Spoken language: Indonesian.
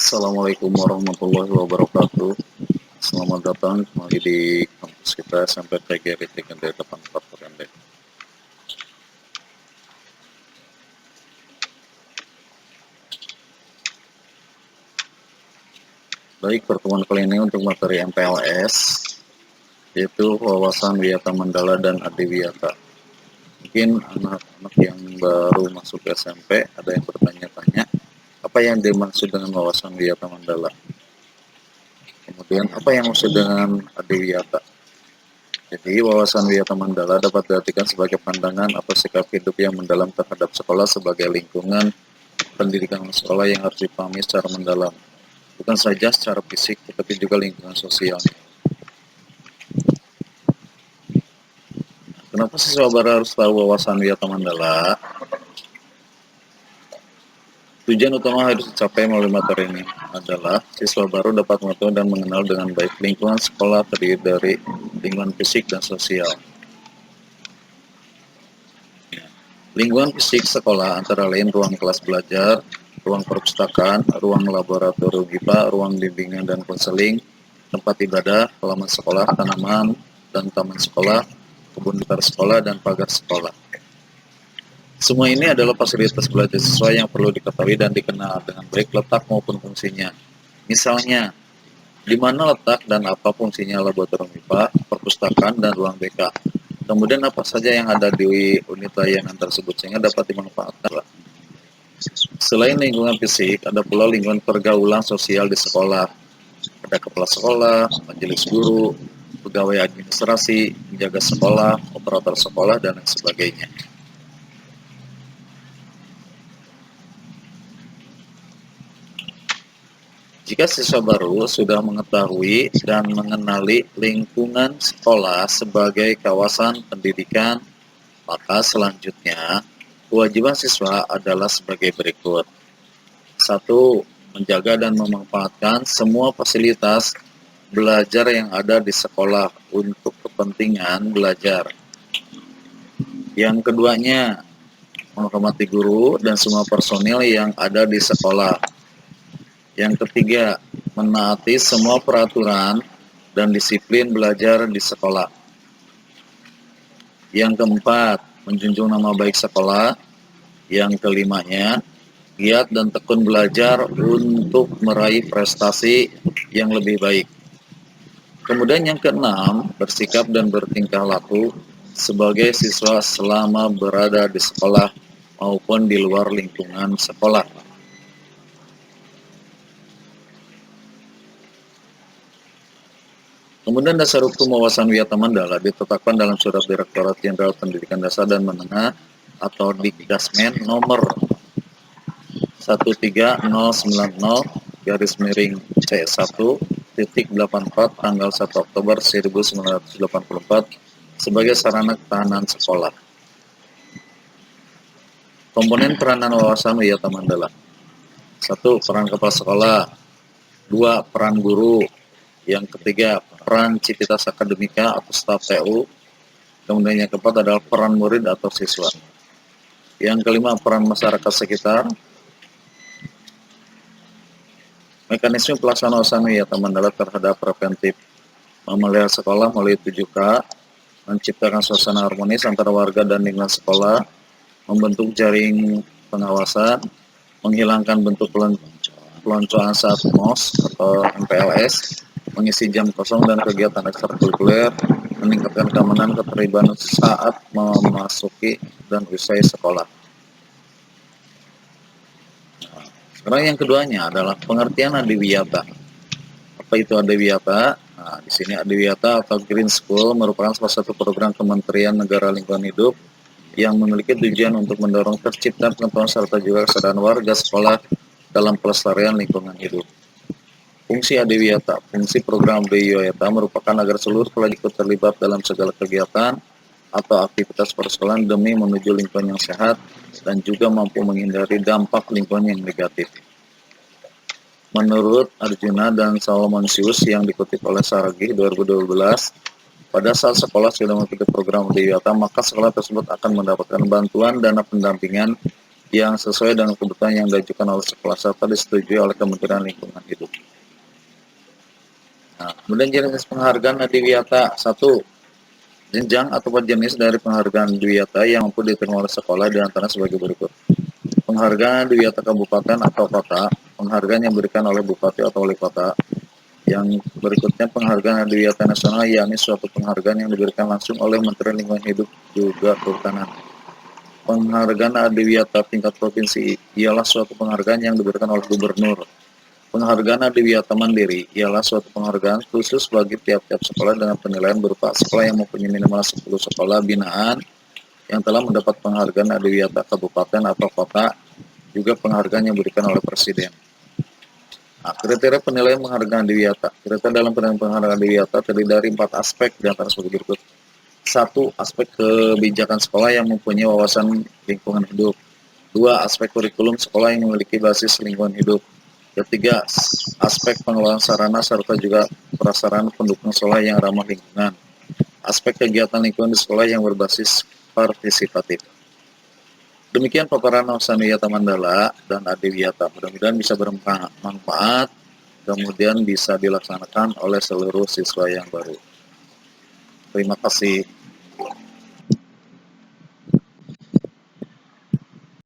Assalamualaikum warahmatullahi wabarakatuh. Selamat datang kembali di kampus kita sampai TGRI Teknik 84 Perende. Baik, pertemuan kali ini untuk materi MPLS, yaitu wawasan Wiyata Mandala dan Adiwiyata. Mungkin anak-anak yang baru masuk SMP ada yang bertanya-tanya, apa yang dimaksud dengan wawasan Wiyata Mandala? Kemudian, apa yang maksud dengan Adiwiyata? Jadi, wawasan Wiyata Mandala dapat diartikan sebagai pandangan atau sikap hidup yang mendalam terhadap sekolah sebagai lingkungan pendidikan sekolah yang harus dipahami secara mendalam. Bukan saja secara fisik, tetapi juga lingkungan sosialnya. Kenapa siswa baru harus tahu wawasan Wiyata Mandala? Tujuan utama harus dicapai melalui materi ini adalah siswa baru dapat mengetahui dan mengenal dengan baik lingkungan sekolah terdiri dari lingkungan fisik dan sosial. Lingkungan fisik sekolah antara lain ruang kelas belajar, ruang perpustakaan, ruang laboratorium IPA, ruang bimbingan dan konseling, tempat ibadah, halaman sekolah, tanaman dan taman sekolah, kebun gitar sekolah, dan pagar sekolah. Semua ini adalah fasilitas belajar siswa yang perlu diketahui dan dikenal dengan baik letak maupun fungsinya. Misalnya, di mana letak dan apa fungsinya laboratorium IPA, perpustakaan, dan ruang BK. Kemudian apa saja yang ada di unit layanan tersebut sehingga dapat dimanfaatkan. Selain lingkungan fisik, ada pula lingkungan pergaulan sosial di sekolah. Ada kepala sekolah, majelis guru, pegawai administrasi, penjaga sekolah, operator sekolah, dan lain sebagainya. Jika siswa baru sudah mengetahui dan mengenali lingkungan sekolah sebagai kawasan pendidikan, maka selanjutnya kewajiban siswa adalah sebagai berikut. 1. Menjaga dan memanfaatkan semua fasilitas belajar yang ada di sekolah untuk kepentingan belajar. Yang keduanya, menghormati guru dan semua personil yang ada di sekolah. Yang ketiga, menaati semua peraturan dan disiplin belajar di sekolah. Yang keempat, menjunjung nama baik sekolah. Yang kelimanya, giat dan tekun belajar untuk meraih prestasi yang lebih baik. Kemudian yang keenam, bersikap dan bertingkah laku sebagai siswa selama berada di sekolah maupun di luar lingkungan sekolah. Kemudian dasar hukum wawasan Wiyata Mandala ditetapkan dalam Surat Direktorat Jenderal Pendidikan Dasar dan Menengah atau Dikdasmen nomor 13090-C1.84 tanggal 1 Oktober 1984 sebagai sarana ketahanan sekolah. Komponen peranan wawasan Wiyata Mandala. 1. Peran kepala sekolah. 2. Peran guru. Yang ketiga, peran civitas akademika atau staf TU. Kemudian yang keempat adalah peran murid atau siswa. Yang kelima, peran masyarakat sekitar. Mekanisme pelaksanaan wawasan Wiyata Mandala terhadap preventif memelihara sekolah melalui 7K, menciptakan suasana harmonis antara warga dan lingkungan sekolah, membentuk jaring pengawasan, menghilangkan bentuk peloncoan saat MOS atau MPLS, mengisi jam kosong dan kegiatan ekstrakurikuler, meningkatkan keamanan keterlibatan saat memasuki dan usai sekolah. Sekarang yang keduanya adalah pengertian Adiwiyata. Apa itu Adiwiyata? Nah, di sini Adiwiyata atau Green School merupakan salah satu program Kementerian Negara Lingkungan Hidup yang memiliki tujuan untuk mendorong tercipta pengetahuan serta juga kesadaran warga sekolah dalam pelestarian lingkungan hidup. Fungsi Adiwiyata. Fungsi program Adiwiyata merupakan agar seluruh sekolah ikut terlibat dalam segala kegiatan atau aktivitas persekolahan demi menuju lingkungan yang sehat dan juga mampu menghindari dampak lingkungan yang negatif. Menurut Arjuna dan Salomonsius yang dikutip oleh Saragih 2012, pada saat sekolah sudah mengikuti program Adiwiyata, maka sekolah tersebut akan mendapatkan bantuan dana pendampingan yang sesuai dengan kebutuhan yang diajukan oleh sekolah serta disetujui oleh Kementerian Lingkungan Hidup. Nah, kemudian jenis penghargaan Adiwiyata 1. Jenjang atau jenis dari penghargaan Adiwiyata yang mampu diterima oleh sekolah diantara sebagai berikut. Penghargaan Adiwiyata Kabupaten atau Kota, penghargaan yang diberikan oleh Bupati atau Wali Kota. Yang berikutnya penghargaan Adiwiyata Nasional, yakni suatu penghargaan yang diberikan langsung oleh Menteri Lingkungan Hidup juga Kehutanan. Penghargaan Adiwiyata tingkat provinsi ialah suatu penghargaan yang diberikan oleh Gubernur. Penghargaan Adiwiyata Mandiri ialah suatu penghargaan khusus bagi tiap-tiap sekolah dengan penilaian berupa sekolah yang mempunyai minimal 10 sekolah binaan yang telah mendapat penghargaan Adiwiyata Kabupaten atau Kota, juga penghargaan yang diberikan oleh Presiden. Nah, kriteria penilaian penghargaan Adiwiyata. Kriteria dalam penilaian penghargaan Adiwiyata terdiri dari 4 aspek di antara sebagai berikut. 1. Aspek kebijakan sekolah yang mempunyai wawasan lingkungan hidup. 2. Aspek kurikulum sekolah yang memiliki basis lingkungan hidup. Ketiga, aspek pengelolaan sarana serta juga prasarana pendukung sekolah yang ramah lingkungan. Aspek kegiatan lingkungan di sekolah yang berbasis partisipatif. Demikian paparan Sanwiyata Mandala dan Adiwiyata. Mudah-mudahan bisa bermanfaat, kemudian bisa dilaksanakan oleh seluruh siswa yang baru. Terima kasih.